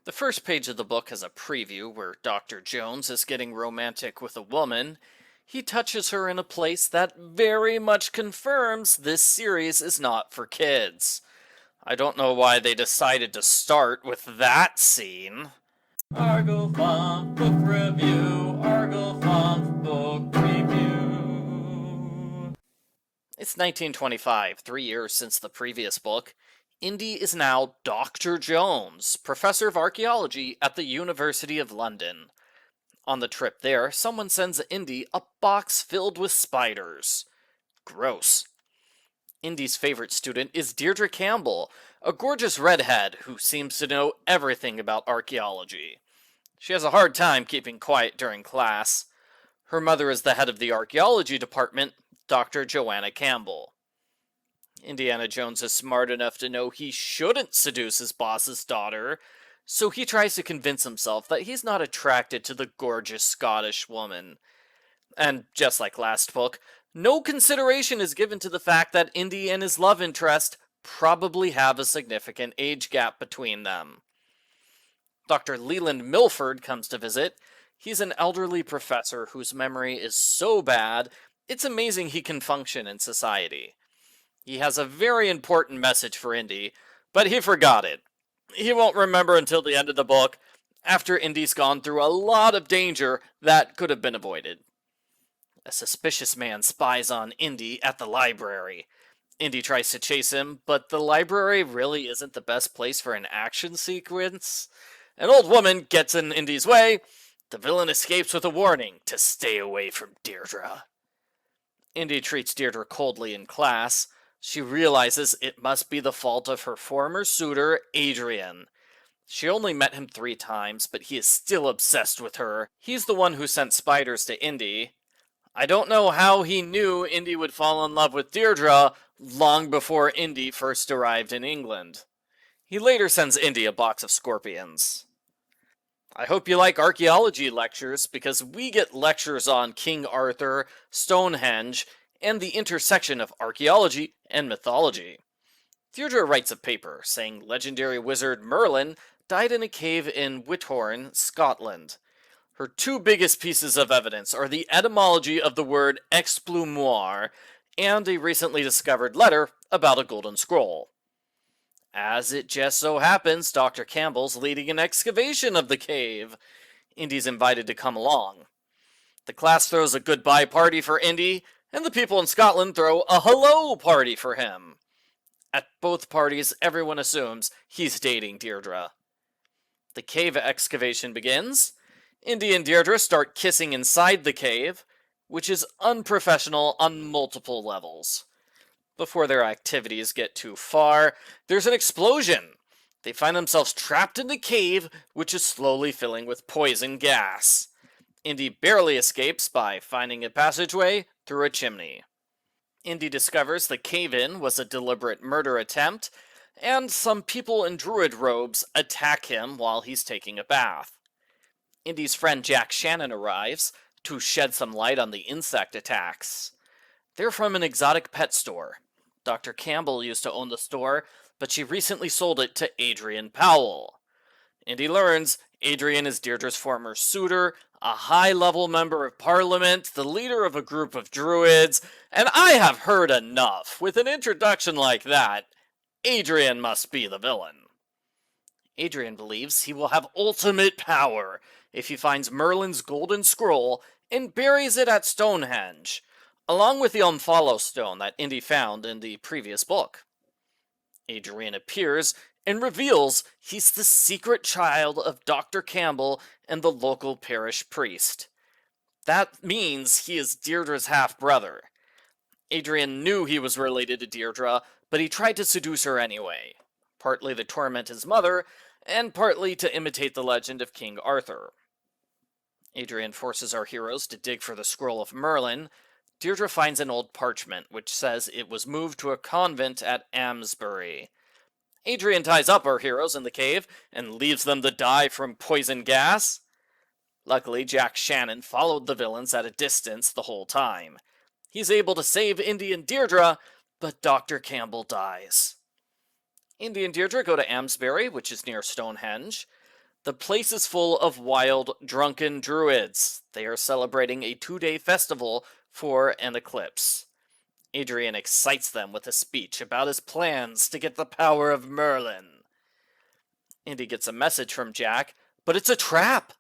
The first page of the book has a preview where Dr. Jones is getting romantic with a woman. He touches her in a place that very much confirms this series is not for kids. I don't know why they decided to start with that scene. Argofunk Book Review, Argofunk Book Review. It's 1925, 3 years since the previous book. Indy is now Dr. Jones, professor of archaeology at the University of London. On the trip there, someone sends Indy a box filled with spiders. Gross. Indy's favorite student is Deirdre Campbell, a gorgeous redhead who seems to know everything about archaeology. She has a hard time keeping quiet during class. Her mother is the head of the archaeology department, Dr. Joanna Campbell. Indiana Jones is smart enough to know he shouldn't seduce his boss's daughter, so he tries to convince himself that he's not attracted to the gorgeous Scottish woman. And just like last book, no consideration is given to the fact that Indy and his love interest probably have a significant age gap between them. Dr. Leland Milford comes to visit. He's an elderly professor whose memory is so bad, it's amazing he can function in society. He has a very important message for Indy, but he forgot it. He won't remember until the end of the book, after Indy's gone through a lot of danger that could have been avoided. A suspicious man spies on Indy at the library. Indy tries to chase him, but the library really isn't the best place for an action sequence. An old woman gets in Indy's way. The villain escapes with a warning to stay away from Deirdre. Indy treats Deirdre coldly in class. She realizes it must be the fault of her former suitor, Adrian. She only met him 3 times, but he is still obsessed with her. He's the one who sent spiders to Indy. I don't know how he knew Indy would fall in love with Deirdre long before Indy first arrived in England. He later sends Indy a box of scorpions. I hope you like archaeology lectures, because we get lectures on King Arthur, Stonehenge, and the intersection of archaeology and mythology. Deirdre writes a paper saying legendary wizard Merlin died in a cave in Whithorn, Scotland. Her 2 biggest pieces of evidence are the etymology of the word explumoir and a recently discovered letter about a golden scroll. As it just so happens, Dr. Campbell's leading an excavation of the cave. Indy's invited to come along. The class throws a goodbye party for Indy, and the people in Scotland throw a hello party for him. At both parties, everyone assumes he's dating Deirdre. The cave excavation begins. Indy and Deirdre start kissing inside the cave, which is unprofessional on multiple levels. Before their activities get too far, there's an explosion. They find themselves trapped in the cave, which is slowly filling with poison gas. Indy barely escapes by finding a passageway through a chimney. Indy discovers the cave-in was a deliberate murder attempt, and some people in druid robes attack him while he's taking a bath. Indy's friend Jack Shannon arrives to shed some light on the insect attacks. They're from an exotic pet store. Dr. Campbell used to own the store, but she recently sold it to Adrian Powell. Indy learns Adrian is Deirdre's former suitor, a high-level member of parliament, the leader of a group of druids, and I have heard enough. With an introduction like that, Adrian must be the villain. Adrian believes he will have ultimate power if he finds Merlin's golden scroll and buries it at Stonehenge, along with the Omphalo stone that Indy found in the previous book. Adrian appears and reveals he's the secret child of Dr. Campbell and the local parish priest. That means he is Deirdre's half-brother. Adrian knew he was related to Deirdre, but he tried to seduce her anyway, partly to torment his mother, and partly to imitate the legend of King Arthur. Adrian forces our heroes to dig for the Scroll of Merlin. Deirdre finds an old parchment which says it was moved to a convent at Amesbury. Adrian ties up our heroes in the cave and leaves them to die from poison gas. Luckily, Jack Shannon followed the villains at a distance the whole time. He's able to save Indy and Deirdre, but Dr. Campbell dies. Indy and Deirdre go to Amesbury, which is near Stonehenge. The place is full of wild, drunken druids. They are celebrating a 2-day festival for an eclipse. Adrian excites them with a speech about his plans to get the power of Merlin. Indy gets a message from Jack, but it's a trap.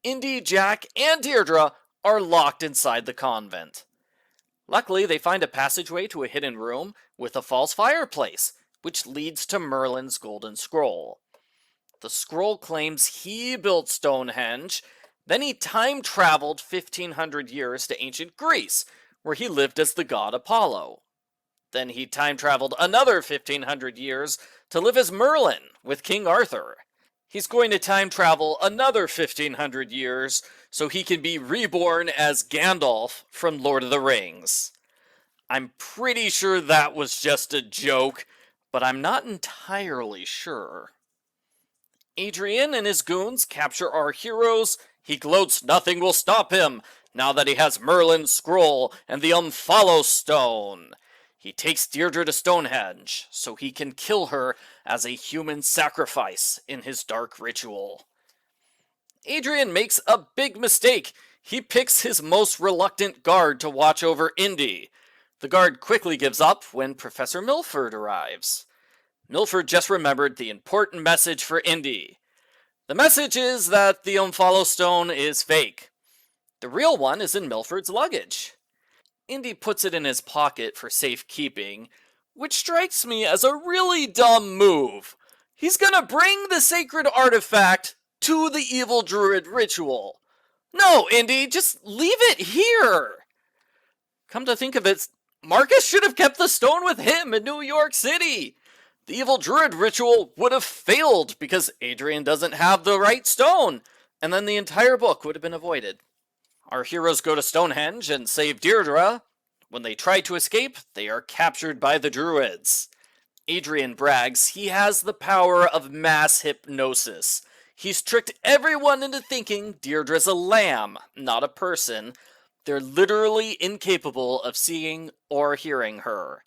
Indy, Jack, and Deirdre are locked inside the convent. Luckily, they find a passageway to a hidden room with a false fireplace, which leads to Merlin's golden scroll. The scroll claims he built Stonehenge, then he time-traveled 1,500 years to ancient Greece, where he lived as the god Apollo. Then he time-traveled another 1,500 years to live as Merlin with King Arthur. He's going to time-travel another 1,500 years so he can be reborn as Gandalf from Lord of the Rings. I'm pretty sure that was just a joke, but I'm not entirely sure. Adrian and his goons capture our heroes. He gloats nothing will stop him, now that he has Merlin's scroll and the Unfollow stone. He takes Deirdre to Stonehenge, so he can kill her as a human sacrifice in his dark ritual. Adrian makes a big mistake. He picks his most reluctant guard to watch over Indy. The guard quickly gives up when Professor Milford arrives. Milford just remembered the important message for Indy. The message is that the Unfollow stone is fake. The real one is in Milford's luggage. Indy puts it in his pocket for safekeeping, which strikes me as a really dumb move. He's gonna bring the sacred artifact to the evil druid ritual. No, Indy, just leave it here. Come to think of it, Marcus should have kept the stone with him in New York City. The evil druid ritual would have failed because Adrian doesn't have the right stone, and then the entire book would have been avoided. Our heroes go to Stonehenge and save Deirdre. When they try to escape, they are captured by the druids. Adrian brags he has the power of mass hypnosis. He's tricked everyone into thinking Deirdre's a lamb, not a person. They're literally incapable of seeing or hearing her.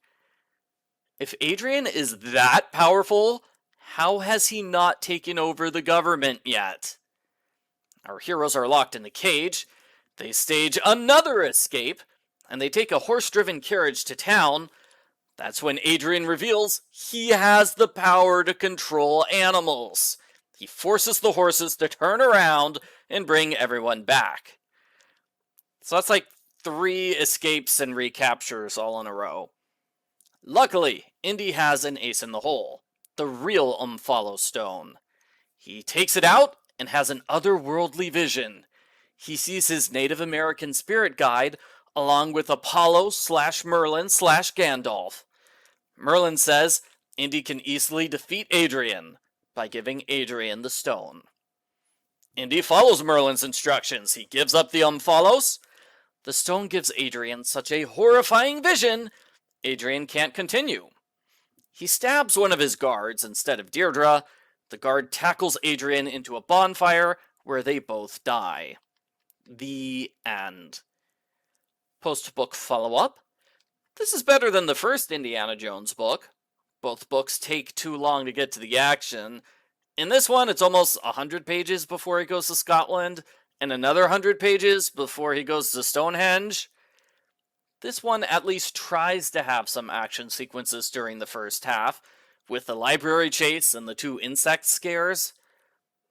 If Adrian is that powerful, how has he not taken over the government yet? Our heroes are locked in the cage. They stage another escape, and they take a horse-driven carriage to town. That's when Adrian reveals he has the power to control animals. He forces the horses to turn around and bring everyone back. So that's like 3 escapes and recaptures all in a row. Luckily, Indy has an ace in the hole, the real Unfollow stone. He takes it out and has an otherworldly vision. He sees his Native American spirit guide along with Apollo/Merlin/Gandalf. Merlin says Indy can easily defeat Adrian by giving Adrian the stone. Indy follows Merlin's instructions. He gives up the Unfollows. The stone gives Adrian such a horrifying vision, Adrian can't continue. He stabs one of his guards instead of Deirdre. The guard tackles Adrian into a bonfire where they both die. The end. Post-book follow-up. This is better than the first Indiana Jones book. Both books take too long to get to the action. In this one, it's almost 100 pages before he goes to Scotland, and another 100 pages before he goes to Stonehenge. This one at least tries to have some action sequences during the first half, with the library chase and the 2 insect scares.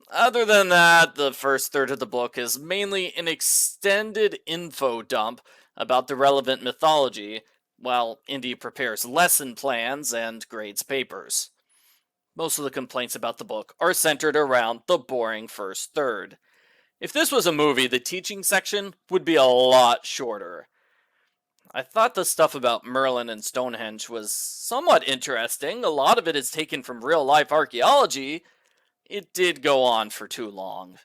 Other than that, the first third of the book is mainly an extended info dump about the relevant mythology, while Indy prepares lesson plans and grades papers. Most of the complaints about the book are centered around the boring first third. If this was a movie, the teaching section would be a lot shorter. I thought the stuff about Merlin and Stonehenge was somewhat interesting. A lot of it is taken from real-life archaeology. It did go on for too long.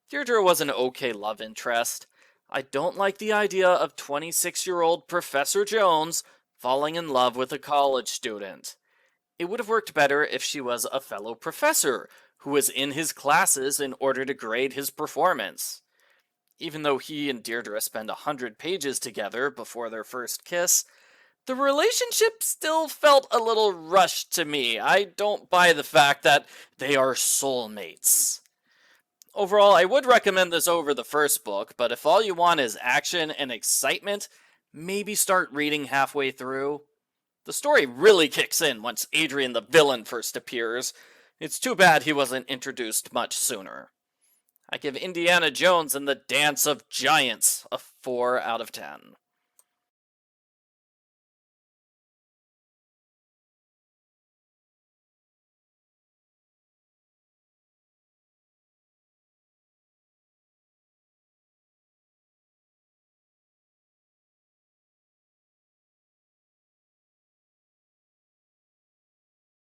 Deirdre was an okay love interest. I don't like the idea of 26-year-old Professor Jones falling in love with a college student. It would have worked better if she was a fellow professor who was in his classes in order to grade his performance. Even though he and Deirdre spend 100 pages together before their first kiss, the relationship still felt a little rushed to me. I don't buy the fact that they are soulmates. Overall, I would recommend this over the first book, but if all you want is action and excitement, maybe start reading halfway through. The story really kicks in once Adrian the villain first appears. It's too bad he wasn't introduced much sooner. I give Indiana Jones and the Dance of Giants a 4 out of 10.